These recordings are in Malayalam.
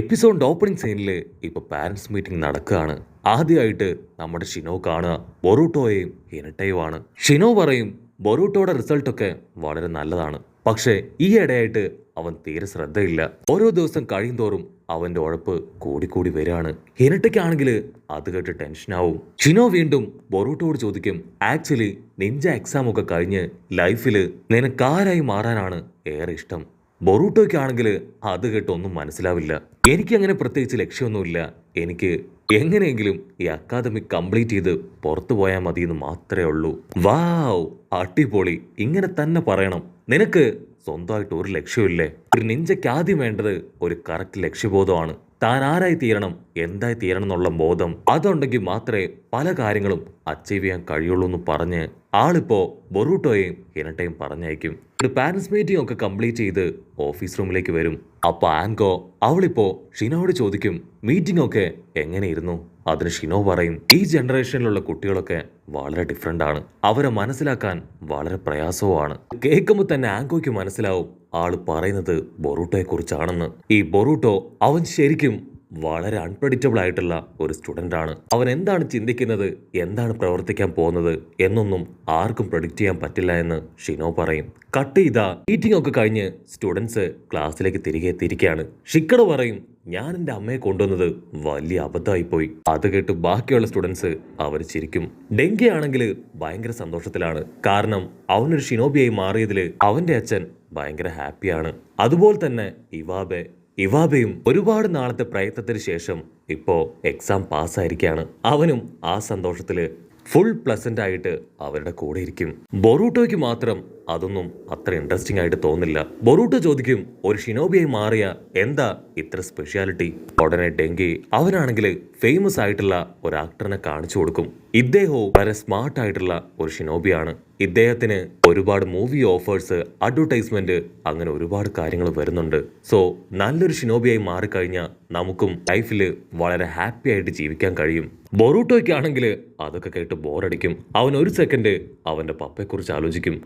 എപ്പിസോഡിന്റെ ഓപ്പണിംഗ് സീനിൽ ഇപ്പൊ പാരന്റ്സ് മീറ്റിംഗ് നടക്കുകയാണ്. ആദ്യമായിട്ട് നമ്മുടെ ഷിനോ കാണുക ബൊറൂട്ടോയെയും ഹിനട്ടയുമാണ്. ഷിനോ പറയും ബൊറൂട്ടോയുടെ റിസൾട്ടൊക്കെ വളരെ നല്ലതാണ്, പക്ഷേ ഈ ഇടയായിട്ട് അവൻ തീരെ ശ്രദ്ധയില്ല. ഓരോ ദിവസം കഴിയുന്തോറും അവന്റെ ഉഴപ്പ് കൂടിക്കൂടി വരികയാണ്. ഹിനട്ടയ്ക്കാണെങ്കിൽ അത് കേട്ട് ടെൻഷനാവും. ഷിനോ വീണ്ടും ബൊറൂട്ടോയോട് ചോദിക്കും, ആക്ച്വലി നിഞ്ച എക്സാം ഒക്കെ കഴിഞ്ഞ് ലൈഫിൽ നിനക്കാരായി മാറാനാണ് ഏറെ ഇഷ്ടം? ബൊറൂട്ടോയ്ക്കാണെങ്കിൽ അത് കേട്ട് ഒന്നും മനസ്സിലാവില്ല. എനിക്കങ്ങനെ പ്രത്യേകിച്ച് ലക്ഷ്യമൊന്നുമില്ല, എനിക്ക് എങ്ങനെയെങ്കിലും ഈ അക്കാദമി കംപ്ലീറ്റ് ചെയ്ത് പുറത്തു പോയാൽ മതി എന്ന് മാത്രമേ ഉള്ളൂ. വാവ്, അടിപൊളി, ഇങ്ങനെ തന്നെ പറയണം. നിനക്ക് സ്വന്തമായിട്ട് ഒരു ലക്ഷ്യമില്ലേ? ഒരു നിഞ്ചയ്ക്ക് ആദ്യം വേണ്ടത് ഒരു കറക്റ്റ് ലക്ഷ്യബോധമാണ്. താൻ ആരായി തീരണം, എന്തായി തീരണം എന്നുള്ള ബോധം അതുണ്ടെങ്കിൽ മാത്രമേ പല കാര്യങ്ങളും അച്ചീവ് ചെയ്യാൻ കഴിയുള്ളൂ എന്ന് പറഞ്ഞ് ആളിപ്പോ ബൊറൂട്ടോയെയും ഹിനട്ടയും പറഞ്ഞയക്കും. ഒരു പാരന്റ്സ് മീറ്റിംഗ് ഒക്കെ കംപ്ലീറ്റ് ചെയ്ത് ഓഫീസ് റൂമിലേക്ക് വരും. അപ്പൊ ആൻകോ അവളിപ്പോ ഷിനോയോട് ചോദിക്കും, മീറ്റിംഗ് ഒക്കെ എങ്ങനെയിരുന്നു? അതിന് ഷിനോ പറയും, ഈ ജനറേഷനിലുള്ള കുട്ടികളൊക്കെ വളരെ ഡിഫറെന്റ് ആണ്, അവരെ മനസ്സിലാക്കാൻ വളരെ പ്രയാസവുമാണ്. കേൾക്കുമ്പോൾ തന്നെ ആൻകോയ്ക്ക് മനസ്സിലാവും ആള് പറയുന്നത് ബൊറൂട്ടോയെ കുറിച്ചാണെന്ന്. ഈ ബൊറൂട്ടോ അവൻ ശരിക്കും വളരെ അൺപ്രഡിക്റ്റബിൾ ആയിട്ടുള്ള ഒരു സ്റ്റുഡൻ്റ് ആണ്. അവൻ എന്താണ് ചിന്തിക്കുന്നത്, എന്താണ് പ്രവർത്തിക്കാൻ പോകുന്നത് എന്നൊന്നും ആർക്കും പ്രഡിക്റ്റ് ചെയ്യാൻ പറ്റില്ല എന്ന് ഷിനോ പറയും. കട്ട് ചെയ്ത മീറ്റിംഗ് ഒക്കെ കഴിഞ്ഞ് സ്റ്റുഡൻസ് ക്ലാസ്സിലേക്ക് തിരികെ എത്തിയിരിക്കുകയാണ്. ഷിക്കട പറയും, ഞാൻ എൻ്റെ അമ്മയെ കൊണ്ടുവന്നത് വലിയ അബദ്ധമായി പോയി. അത് കേട്ട് ബാക്കിയുള്ള സ്റ്റുഡൻസ് അവർ ചിരിക്കും. ഡെങ്കി ആണെങ്കിൽ ഭയങ്കര സന്തോഷത്തിലാണ്. കാരണം അവനൊരു ഷിനോബിയായി മാറിയതിൽ അവന്റെ അച്ഛൻ ഭയങ്കര ഹാപ്പിയാണ്. അതുപോലെ തന്നെ ഇവാബയും ഒരുപാട് നാളത്തെ പ്രയത്നത്തിന് ശേഷം ഇപ്പോ എക്സാം പാസ്സായിരിക്കുകയാണ്. അവനും ആ സന്തോഷത്തില് ഫുൾ പ്ലസന്റ് ആയിട്ട് അവരുടെ കൂടെ ഇരിക്കും. ബൊറൂട്ടോയ്ക്ക് മാത്രം അതൊന്നും അത്ര ഇൻട്രസ്റ്റിംഗ് ആയിട്ട് തോന്നില്ല. ബൊറൂട്ടോ ചോദിക്കും, ഒരു ഷിനോബിയായി മാറിയ എന്താ ഇത്ര സ്പെഷ്യാലിറ്റി? ഉടനെ ഡെങ്കി അവനാണെങ്കിൽ ഫേമസ് ആയിട്ടുള്ള ഒരു ആക്ടറിനെ കാണിച്ചു കൊടുക്കും. ഇദ്ദേഹവും വളരെ സ്മാർട്ട് ആയിട്ടുള്ള ഒരു ഷിനോബിയാണ്. ഇദ്ദേഹത്തിന് ഒരുപാട് മൂവി ഓഫേഴ്സ്, അഡ്വർടൈസ്മെന്റ്, അങ്ങനെ ഒരുപാട് കാര്യങ്ങൾ വരുന്നുണ്ട്. സോ നല്ലൊരു ഷിനോബിയായി മാറിക്കഴിഞ്ഞാൽ നമുക്കും ലൈഫിൽ വളരെ ഹാപ്പി ആയിട്ട് ജീവിക്കാൻ കഴിയും. ബൊറൂട്ടോയ്ക്കാണെങ്കിൽ അതൊക്കെ കേട്ട് ബോറടിക്കും. അവൻ ഒരു സെക്കൻഡ് അവന്റെ പപ്പയെക്കുറിച്ച് ആലോചിക്കും.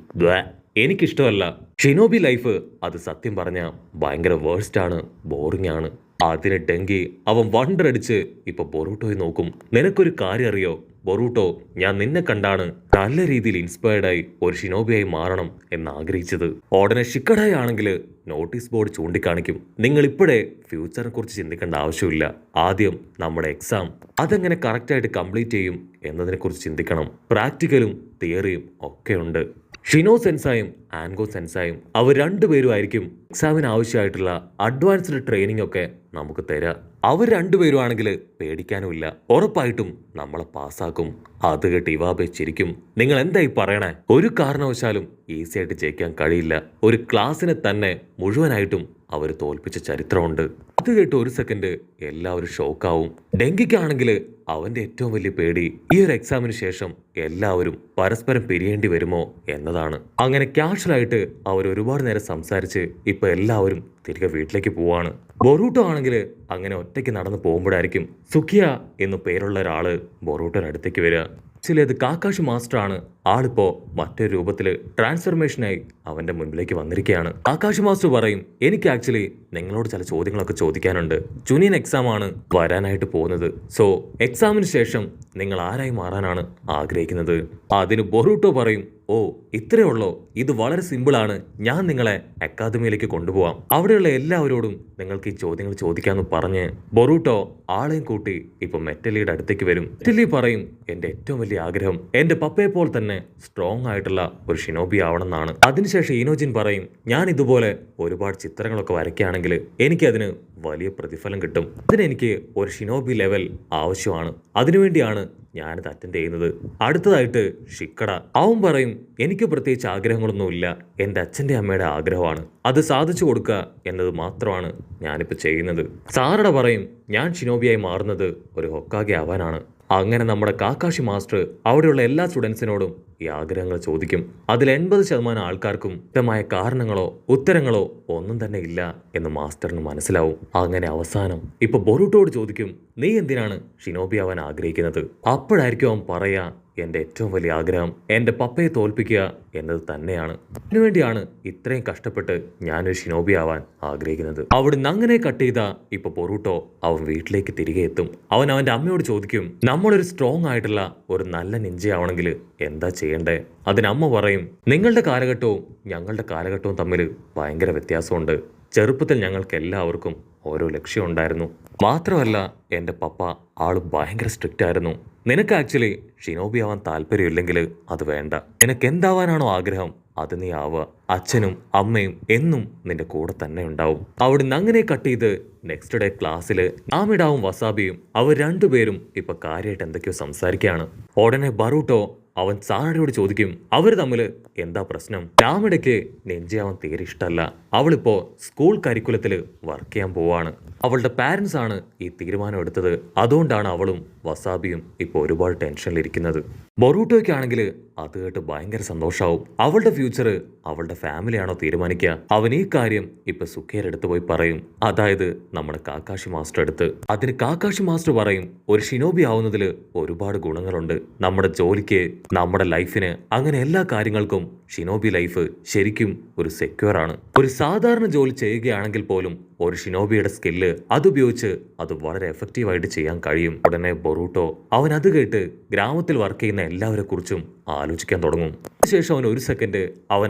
എനിക്കിഷ്ടമല്ല ഷിനോബി ലൈഫ്, അത് സത്യം പറഞ്ഞ ഭയങ്കര വേഴ്സ്റ്റ് ആണ്, ബോറിംഗ് ആണ്. അതിന് ഡെങ്കി അവൻ വണ്ടർ അടിച്ച് ഇപ്പൊ ബൊറൂട്ടോയെ നോക്കും. നിനക്കൊരു കാര്യം അറിയോ ബൊറൂട്ടോ, ഞാൻ നിന്നെ കണ്ടാണ് നല്ല രീതിയിൽ ഇൻസ്പയർഡ് ആയി ഒരു ഷിനോബിയായി മാറണം എന്ന് ആഗ്രഹിച്ചത്. ഉടനെ ഷിക്കഡായി ആണെങ്കിൽ നോട്ടീസ് ബോർഡ് ചൂണ്ടിക്കാണിക്കും, നിങ്ങൾ ഇപ്പോഴേ ഫ്യൂച്ചറിനെ കുറിച്ച് ചിന്തിക്കേണ്ട ആവശ്യമില്ല, ആദ്യം നമ്മുടെ എക്സാം അതെങ്ങനെ കറക്റ്റായിട്ട് കംപ്ലീറ്റ് ചെയ്യും എന്നതിനെ കുറിച്ച് ചിന്തിക്കണം. പ്രാക്ടിക്കലും തിയറിയും ഒക്കെ ഉണ്ട്. ഷിനോ സെൻസായും ആൻഗോ സെൻസായും അവർ രണ്ടുപേരുമായിരിക്കും എക്സാമിന് ആവശ്യമായിട്ടുള്ള അഡ്വാൻസ്ഡ് ട്രെയിനിങ് ഒക്കെ നമുക്ക് തരാം. അവർ രണ്ടുപേരുമാണെങ്കിൽ പേടിക്കാനുമില്ല, ഉറപ്പായിട്ടും നമ്മളെ പാസ്സാക്കും. അത് കേട്ട് ഇവാബെ ചിരിക്കും, നിങ്ങൾ എന്തായി പറയണേ? ഒരു കാരണവശാലും ഈസി ആയിട്ട് ജയിക്കാൻ കഴിയില്ല. ഒരു ക്ലാസ്സിനെ തന്നെ മുഴുവനായിട്ടും അവർ തോൽപ്പിച്ച ചരിത്രമുണ്ട്. അത് കേട്ട് ഒരു സെക്കൻഡ് എല്ലാവരും ഷോക്കാവും. ഡെങ്കിക്കാണെങ്കിൽ അവന്റെ ഏറ്റവും വലിയ പേടി ഈ ഒരു എക്സാമിന് ശേഷം എല്ലാവരും പരസ്പരം പിരിയേണ്ടി വരുമോ എന്നതാണ്. അങ്ങനെ ക്യാഷ്വലായിട്ട് അവർ ഒരുപാട് നേരം സംസാരിച്ച് ഇപ്പൊ എല്ലാവരും തിരികെ വീട്ടിലേക്ക് പോവാണ്. ബൊറൂട്ടോ ആണെങ്കിൽ അങ്ങനെ ഒറ്റയ്ക്ക് നടന്നു പോകുമ്പോഴായിരിക്കും സുഖിയ എന്നു പേരുള്ള ഒരാള് ബൊറൂട്ടോയുടെ അടുത്തേക്ക് വരിക. ആക്ച്വലി അത് കാക്കാഷി മാസ്റ്റർ ആണ്. ആളിപ്പോ മറ്റൊരു രൂപത്തില് ട്രാൻസ്ഫർമേഷനായി അവന്റെ മുൻപിലേക്ക് വന്നിരിക്കുകയാണ്. കാക്കാഷി മാസ്റ്റർ പറയും, എനിക്ക് ആക്ച്വലി നിങ്ങളോട് ചില ചോദ്യങ്ങളൊക്കെ ചോദിക്കാനുണ്ട്. ജൂനിയർ എക്സാം ആണ് വരാനായിട്ട് പോകുന്നത്. സോ എക്സാമിന് ശേഷം നിങ്ങൾ ആരായി മാറാനാണ് ആഗ്രഹിക്കുന്നത്? അതിന് ബൊറൂട്ടോ പറയും, ഓ ഇത്രേ ഉള്ളോ, ഇത് വളരെ സിമ്പിൾ ആണ്, ഞാൻ നിങ്ങളെ അക്കാദമിയിലേക്ക് കൊണ്ടുപോവാം, അവിടെയുള്ള എല്ലാവരോടും നിങ്ങൾക്ക് ഈ ചോദ്യങ്ങൾ ചോദിക്കാമെന്ന് പറഞ്ഞ് ബൊറൂട്ടോ ആളെയും കൂട്ടി ഇപ്പൊ മെറ്റലിയുടെ അടുത്തേക്ക് വരും. മെറ്റലി പറയും, എന്റെ ഏറ്റവും വലിയ ആഗ്രഹം എന്റെ പപ്പയെ പോലെ തന്നെ സ്ട്രോങ് ആയിട്ടുള്ള ഒരു ഷിനോബി ആവണമെന്നാണ്. അതിനുശേഷം ഇനോജിൻ പറയും, ഞാൻ ഇതുപോലെ ഒരുപാട് ചിത്രങ്ങളൊക്കെ വരയ്ക്കുകയാണെങ്കിൽ എനിക്കതിന് വലിയ പ്രതിഫലം കിട്ടും. അതിനെനിക്ക് ഒരു ഷിനോബി ലെവൽ ആവശ്യമാണ്, അതിനുവേണ്ടിയാണ് ഞാനിത് അറ്റൻഡ് ചെയ്യുന്നത്. അടുത്തതായിട്ട് ഷിക്കട അവൻ പറയും, എനിക്ക് പ്രത്യേകിച്ച് ആഗ്രഹങ്ങളൊന്നുമില്ല, എൻ്റെ അച്ഛൻ്റെ അമ്മയുടെ ആഗ്രഹമാണ്, അത് സാധിച്ചു കൊടുക്കുക എന്നത് മാത്രമാണ് ഞാനിപ്പോൾ ചെയ്യുന്നത്. സാറട പറയും, ഞാൻ ഷിനോബിയായി മാറുന്നത് ഒരു ഹൊക്കാഗെ ആവാനാണ്. അങ്ങനെ നമ്മുടെ കാക്കാഷി മാസ്റ്റർ അവിടെയുള്ള എല്ലാ സ്റ്റുഡൻസിനോടും ഈ ആഗ്രഹങ്ങൾ ചോദിക്കും. അതിൽ 80% ആൾക്കാർക്കും വ്യക്തമായ കാരണങ്ങളോ ഉത്തരങ്ങളോ ഒന്നും തന്നെ ഇല്ല എന്ന് മാസ്റ്ററിന് മനസ്സിലാവും. അങ്ങനെ അവസാനം ഇപ്പൊ ബൊറൂട്ടോട് ചോദിക്കും, നീ എന്തിനാണ് ഷിനോബി ആവാൻ ആഗ്രഹിക്കുന്നത്? അപ്പോഴായിരിക്കും അവൻ പറയാ, എൻ്റെ ഏറ്റവും വലിയ ആഗ്രഹം എൻ്റെ പപ്പയെ തോൽപ്പിക്കുക എന്നത് തന്നെയാണ്. അതിനുവേണ്ടിയാണ് ഇത്രയും കഷ്ടപ്പെട്ട് ഞാനൊരു ഷിനോബി ആവാൻ ആഗ്രഹിക്കുന്നത്. അവിടുന്ന് അങ്ങനെ കട്ട് ചെയ്ത ഇപ്പൊ ബൊറൂട്ടോ അവൻ വീട്ടിലേക്ക് തിരികെ എത്തും. അവൻ അവൻ്റെ അമ്മയോട് ചോദിക്കും, നമ്മളൊരു സ്ട്രോങ് ആയിട്ടുള്ള ഒരു നല്ല നിഞ്ചയാവണമെങ്കിൽ എന്താ ചെയ്യണ്ടേ? അതിനമ്മ പറയും, നിങ്ങളുടെ കാലഘട്ടവും ഞങ്ങളുടെ കാലഘട്ടവും തമ്മിൽ ഭയങ്കര വ്യത്യാസമുണ്ട്. ചെറുപ്പത്തിൽ ഞങ്ങൾക്ക് എല്ലാവർക്കും ഓരോ ലക്ഷ്യം ഉണ്ടായിരുന്നു. മാത്രമല്ല എൻ്റെ പപ്പ ആള് ഭയങ്കര സ്ട്രിക്റ്റ് ആയിരുന്നു. നിനക്ക് ആക്ച്വലി ഷിനോബി ആവാൻ താല്പര്യമില്ലെങ്കിൽ അത് വേണ്ട. നിനക്ക് എന്താവാനാണോ ആഗ്രഹം അത് നീ ആവുക. അച്ഛനും അമ്മയും എന്നും നിന്റെ കൂടെ തന്നെ ഉണ്ടാവും. അവിടുന്ന് അങ്ങനെ കട്ട് ചെയ്ത് നെക്സ്റ്റ് ഡേ ക്ലാസ്സിൽ നാമിഡാവും വസാബിയും അവർ രണ്ടുപേരും ഇപ്പൊ കാര്യമായിട്ട് എന്തൊക്കെയോ സംസാരിക്കുകയാണ്. ഉടനെ ബറൂട്ടോ അവൻ സാറയോട് ചോദിക്കും, അവർ തമ്മിൽ എന്താ പ്രശ്നം? നാമിഡയ്ക്ക് നെഞ്ചിയാവാൻ തീരെ ഇഷ്ടമല്ല. അവളിപ്പോ സ്കൂൾ കരിക്കുലത്തിൽ വർക്ക് ചെയ്യാൻ പോവാണ്. അവളുടെ പാരൻസ് ആണ് ഈ തീരുമാനം എടുത്തത്. അതുകൊണ്ടാണ് അവളും വസാബിയും ഇപ്പോൾ ഒരുപാട് ടെൻഷനിലിരിക്കുന്നത്. ബൊറൂട്ടോയ്ക്കാണെങ്കിൽ അത് കേട്ട് ഭയങ്കര സന്തോഷാവും. അവളുടെ ഫ്യൂച്ചർ അവളുടെ ഫാമിലിയാണോ തീരുമാനിക്കുക. അവൻ ഈ കാര്യം ഇപ്പൊ സുഖേയുടെ അടുത്ത് പോയി പറയും. അതായത് നമ്മുടെ കാക്കാഷി മാസ്റ്റർ അടുത്ത്. അതിന് കാക്കാഷി മാസ്റ്റർ പറയും, ഒരു ഷിനോബി ആവുന്നതിൽ ഒരുപാട് ഗുണങ്ങളുണ്ട്. നമ്മുടെ ജോലിക്ക്, നമ്മുടെ ലൈഫിന്, അങ്ങനെ എല്ലാ കാര്യങ്ങൾക്കും ഷിനോബി ലൈഫ് ശരിക്കും ഒരു സെക്യൂർ ആണ്. ഒരു സാധാരണ ജോലി ചെയ്യുകയാണെങ്കിൽ പോലും ഒരു ഷിനോബിയുടെ സ്കില്ല് അതുപയോഗിച്ച് അത് വളരെ എഫക്റ്റീവായിട്ട് ചെയ്യാൻ കഴിയും. ഉടനെ ബൊറൂട്ടോ അവൻ അത് കേട്ട് ഗ്രാമത്തിൽ വർക്ക് ചെയ്യുന്ന എല്ലാവരെ കുറിച്ചും ആലോചിക്കാൻ തുടങ്ങും. അതിനുശേഷം അവൻ ഒരു സെക്കൻഡ്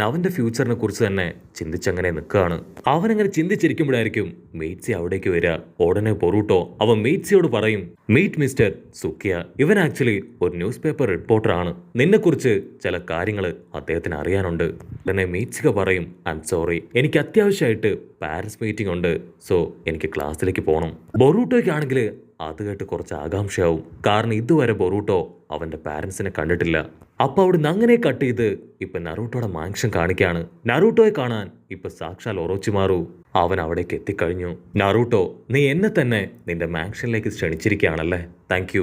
അവന്റെ ഫ്യൂച്ചറിനെ കുറിച്ച് തന്നെ ചിന്തിച്ചങ്ങനെ നിൽക്കുകയാണ്. അവനങ്ങനെ ചിന്തിച്ചിരിക്കുമ്പോഴായിരിക്കും മെയ്റ്റ്സി അവിടേക്ക് വരിക. ഉടനെ ബൊറൂട്ടോ അവൻ മെയ്റ്റ്സിയോട് പറയും, മീറ്റ് മിസ്റ്റർ സുക്കിയ. ഇവൻ ആക്ച്വലി ഒരു ന്യൂസ് പേപ്പർ റിപ്പോർട്ടർ ആണ്. നിന്നെക്കുറിച്ച് ചില കാര്യങ്ങൾ അദ്ദേഹത്തിന് അറിയാനുണ്ട്. ഉടനെ മെയ്റ്റ്സിക പറയും, ഐ എം സോറി, എനിക്ക് അത്യാവശ്യമായിട്ട് പാരൻസ് മീറ്റിംഗ് ഉണ്ട്. സോ എനിക്ക് ക്ലാസ്സിലേക്ക് പോകണം. ബൊറൂട്ടോയ്ക്കാണെങ്കിൽ അത് കേട്ട് കുറച്ച് ആകാംക്ഷയാവും. കാരണം ഇതുവരെ ബൊറൂട്ടോ അവന്റെ പാരൻസിനെ കണ്ടിട്ടില്ല. അപ്പൊ അവിടുന്ന് അങ്ങനെ കട്ട് ചെയ്ത് ഇപ്പൊ നറൂട്ടോയുടെ മാൻഷൻ കാണിക്കാണ്. നറൂട്ടോയെ കാണാൻ ഇപ്പൊ സാക്ഷാൽ ഒറോച്ചിമാറു അവൻ അവിടേക്ക് എത്തിക്കഴിഞ്ഞു. നറൂട്ടോ, നീ എന്നെ തന്നെ നിന്റെ മാൻഷനിലേക്ക് ക്ഷണിച്ചിരിക്കുകയാണല്ലേ. Thank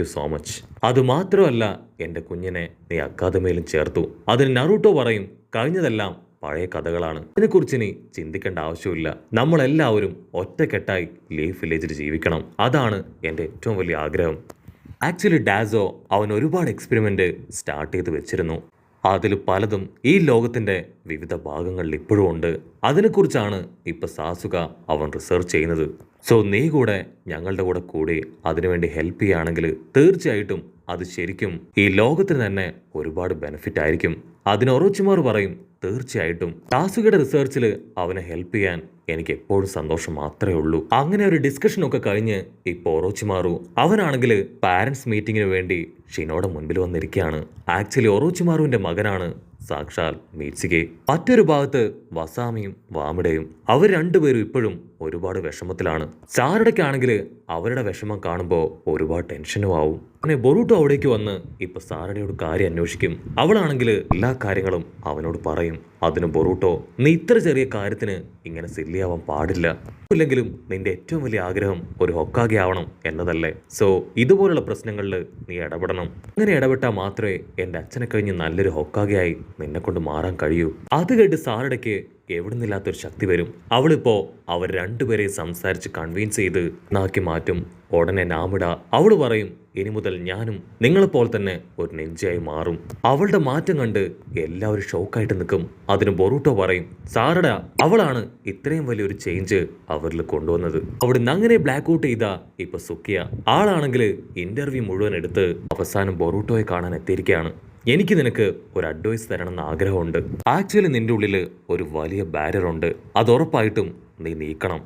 you so much. അത് മാത്രമല്ല എൻ്റെ കുഞ്ഞിനെ നീ അക്കാദമിയിലും ചേർത്തു. അതിന് നറൂട്ടോ പറയും, കഴിഞ്ഞതെല്ലാം പഴയ കഥകളാണ്. ഇതിനെക്കുറിച്ച് ഇനി ചിന്തിക്കേണ്ട ആവശ്യമില്ല. നമ്മളെല്ലാവരും ഒറ്റക്കെട്ടായി ലീഫ് വില്ലേജിൽ ജീവിക്കണം. അതാണ് എൻ്റെ ഏറ്റവും വലിയ ആഗ്രഹം. ആക്ച്വലി ഡാസോ അവൻ ഒരുപാട് എക്സ്പെരിമെൻ്റ് സ്റ്റാർട്ട് ചെയ്ത് വെച്ചിരുന്നു. അതിൽ പലതും ഈ ലോകത്തിൻ്റെ വിവിധ ഭാഗങ്ങളിൽ ഇപ്പോഴും ഉണ്ട്. അതിനെക്കുറിച്ചാണ് ഇപ്പം സാസുക അവൻ റിസർച്ച് ചെയ്യുന്നത്. സോ നീ കൂടെ ഞങ്ങളുടെ കൂടെ അതിനുവേണ്ടി ഹെൽപ്പ് ചെയ്യുകയാണെങ്കിൽ തീർച്ചയായിട്ടും അത് ശരിക്കും ഈ ലോകത്തിന് തന്നെ ഒരുപാട് ബെനിഫിറ്റ് ആയിരിക്കും. അതിന് ഒറോച്ചിമാർ പറയും, തീർച്ചയായിട്ടും സാസുകയുടെ റിസർച്ചിൽ അവനെ ഹെൽപ്പ് ചെയ്യാൻ എനിക്ക് എപ്പോഴും സന്തോഷം മാത്രമേ ഉള്ളൂ. അങ്ങനെ ഒരു ഡിസ്കഷനൊക്കെ കഴിഞ്ഞ് ഇപ്പോൾ ഒറോച്ചിമാറു അവനാണെങ്കിൽ പാരൻസ് മീറ്റിങ്ങിന് വേണ്ടി ഷിനോയുടെ മുൻപിൽ വന്നിരിക്കുകയാണ്. ആക്ച്വലി ഒറോച്ചിമാറുവിന്റെ മകനാണ് സാക്ഷാൽ മീറ്റ്സികെ. മറ്റൊരു ഭാഗത്ത് വസാമിയും വാമിഡയും അവർ രണ്ടുപേരും ഇപ്പോഴും ഒരുപാട് വിഷമത്തിലാണ്. സാറടയ്ക്കാണെങ്കിൽ അവരുടെ വിഷമം കാണുമ്പോൾ ഒരുപാട് ടെൻഷനും ആവും. അങ്ങനെ ബൊറൂട്ടോ അവിടേക്ക് വന്ന് ഇപ്പൊ സാറടയോട് കാര്യം അന്വേഷിക്കും. അവളാണെങ്കിൽ എല്ലാ കാര്യങ്ങളും അവനോട് പറയും. അതിന് ബൊറൂട്ടോ, നീ ഇത്ര ചെറിയ കാര്യത്തിന് ഇങ്ങനെ സില്ലിയാവാൻ പാടില്ല. ഇല്ലെങ്കിലും നിന്റെ ഏറ്റവും വലിയ ആഗ്രഹം ഒരു ഹൊക്കാഗെ ആവണം എന്നതല്ലേ. സോ ഇതുപോലുള്ള പ്രശ്നങ്ങളിൽ നീ ഇടപെടണം. അങ്ങനെ ഇടപെട്ടാൽ മാത്രമേ എൻ്റെ അച്ഛനെ കഴിഞ്ഞ് നല്ലൊരു ഹൊക്കാഗെയായി നിന്നെ കൊണ്ട് മാറാൻ കഴിയൂ. അത് കേട്ട് സാറടയ്ക്ക് എവിടുന്നില്ലാത്തൊരു ശക്തി വരും. അവളിപ്പോ അവർ രണ്ടുപേരെ സംസാരിച്ച് കൺവിൻസ് ചെയ്ത് നാക്കി മാറ്റും. ഉടനെ നാമിഡ അവള് പറയും, ഇനി മുതൽ ഞാനും നിങ്ങളെപ്പോലെ തന്നെ ഒരു നെഞ്ചായി മാറും. അവളുടെ മാറ്റം കണ്ട് എല്ലാവരും ഷോക്കായിട്ട് നിൽക്കും. അതിന് ബൊറൂട്ടോ പറയും, സാറട അവളാണ് ഇത്രയും വലിയൊരു ചേഞ്ച് അവരിൽ കൊണ്ടുവന്നത്. അവിടുന്ന് അങ്ങനെ ബ്ലാക്ക് ഔട്ട് ചെയ്ത ഇപ്പൊ സുക്കിയ ആളാണെങ്കിൽ ഇന്റർവ്യൂ മുഴുവൻ എടുത്ത് അവസാനം ബൊറൂട്ടോയെ കാണാൻ എത്തിയിരിക്കുകയാണ്. എനിക്ക് നിനക്ക് ഒരു അഡ്വൈസ് തരണമെന്ന് ആഗ്രഹമുണ്ട്. ആക്ച്വലി നിന്റെ ഉള്ളിൽ ഒരു വലിയ ബാരിയർ ഉണ്ട്. അത് ഉറപ്പായിട്ടും നീ നീക്കണം.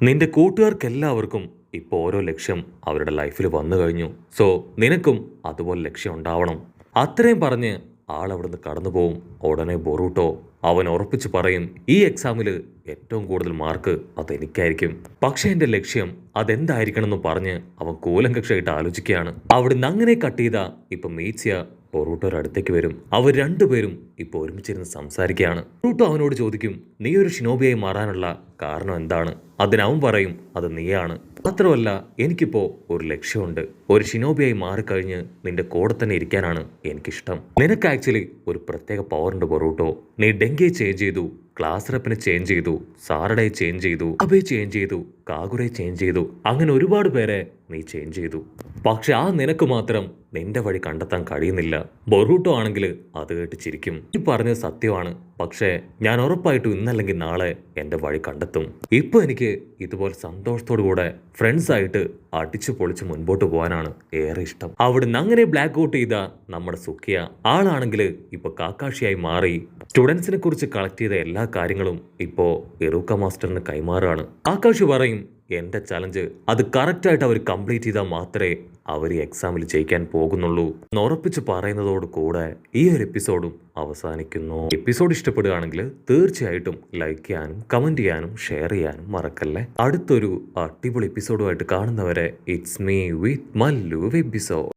നിന്റെ കൂട്ടുകാർക്കെല്ലാവർക്കും ഇപ്പോൾ ഓരോ ലക്ഷ്യം അവരുടെ ലൈഫിൽ വന്നു കഴിഞ്ഞു. സോ നിനക്കും അതുപോലെ ലക്ഷ്യം ഉണ്ടാവണം. അത്രയും പറഞ്ഞ് ആളവിടുന്ന് കടന്നു പോവും. ഉടനെ ബൊറൂട്ടോ അവൻ ഉറപ്പിച്ച് പറയും, ഈ എക്സാമിൽ ഏറ്റവും കൂടുതൽ മാർക്ക് അതെനിക്കായിരിക്കും. പക്ഷേ എൻ്റെ ലക്ഷ്യം അതെന്തായിരിക്കണം എന്ന് പറഞ്ഞ് അവൻ കൂലങ്കക്ഷയായിട്ട് ആലോചിക്കുകയാണ്. അവിടുന്ന് അങ്ങനെ കട്ട് ചെയ്ത ഇപ്പൊ മീറ്റ്സിയ ബൊറൂട്ടോയുടെ അടുത്തേക്ക് വരും. അവർ രണ്ടുപേരും ഇപ്പോൾ ഒരുമിച്ചിരുന്ന് സംസാരിക്കുകയാണ്. ബൊറൂട്ടോ അവനോട് ചോദിക്കും, നീ ഒരു ഷിനോബിയായി മാറാനുള്ള കാരണം എന്താണ്? അതിനവൻ പറയും, അത് നീയാണ്. മാത്രമല്ല എനിക്കിപ്പോ ഒരു ലക്ഷ്യമുണ്ട്. ഒരു ഷിനോബിയായി മാറിക്കഴിഞ്ഞ് നിന്റെ കൂടെ തന്നെ ഇരിക്കാനാണ് എനിക്കിഷ്ടം. നിനക്ക് ആക്ച്വലി ഒരു പ്രത്യേക പവർ ഉണ്ട് ബൊറൂട്ടോ. നീ ഡെങ്കിയെ ചേഞ്ച് ചെയ്തു, ക്ലാസ് റെപ്പിനെ ചേഞ്ച് ചെയ്തു, സാറഡയെ ചേഞ്ച് ചെയ്തു, അബയെ ചേഞ്ച് ചെയ്തു, കാഗുറെ ചേഞ്ച് ചെയ്തു, അങ്ങനെ ഒരുപാട് പേരെ നീ ചേഞ്ച് ചെയ്തു. പക്ഷെ ആ നിനക്ക് മാത്രം നിന്റെ വഴി കണ്ടെത്താൻ കഴിയുന്നില്ല. ബൊറൂട്ടോ ആണെങ്കിൽ അത് കേട്ട് ചിരിക്കും. ഈ പറഞ്ഞത് സത്യമാണ്. പക്ഷേ ഞാൻ ഉറപ്പായിട്ടും ഇന്നല്ലെങ്കിൽ നാളെ എന്റെ വഴി കണ്ടെത്തും. ഇപ്പൊ എനിക്ക് ഇതുപോലെ സന്തോഷത്തോടു കൂടെ ഫ്രണ്ട്സ് ആയിട്ട് അടിച്ചു പൊളിച്ച് മുൻപോട്ട് പോകാനാണ് ഏറെ ഇഷ്ടം. അവിടുന്ന് അങ്ങനെ ബ്ലാക്ക് ഔട്ട് ചെയ്ത നമ്മുടെ സുക്കിയ ആളാണെങ്കിൽ ഇപ്പൊ കാക്കാഷിയായി മാറി സ്റ്റുഡൻസിനെ കുറിച്ച് കളക്ട് ചെയ്ത എല്ലാ കാര്യങ്ങളും ഇപ്പോ എറൂക്ക മാസ്റ്ററിന് കൈമാറാണ്. കാക്കാഷി പറയും എന്റെ ചലഞ്ച് അത് കറക്റ്റായിട്ട് അവർ കംപ്ലീറ്റ് ചെയ്താൽ മാത്രമേ അവർ എക്സാമിൽ ജയിക്കാൻ പോകുന്നുള്ളൂ എന്ന് ഉറപ്പിച്ച് പറയുന്നതോട് കൂടെ ഈ ഒരു എപ്പിസോഡും അവസാനിക്കുന്നു. എപ്പിസോഡ് ഇഷ്ടപ്പെടുകയാണെങ്കിൽ തീർച്ചയായിട്ടും ലൈക്ക് ചെയ്യാനും കമന്റ് ചെയ്യാനും ഷെയർ ചെയ്യാനും മറക്കല്ലേ. അടുത്തൊരു അടിപൊളി എപ്പിസോഡുമായിട്ട് കാണുന്നവരെ it's me with Mallu episode.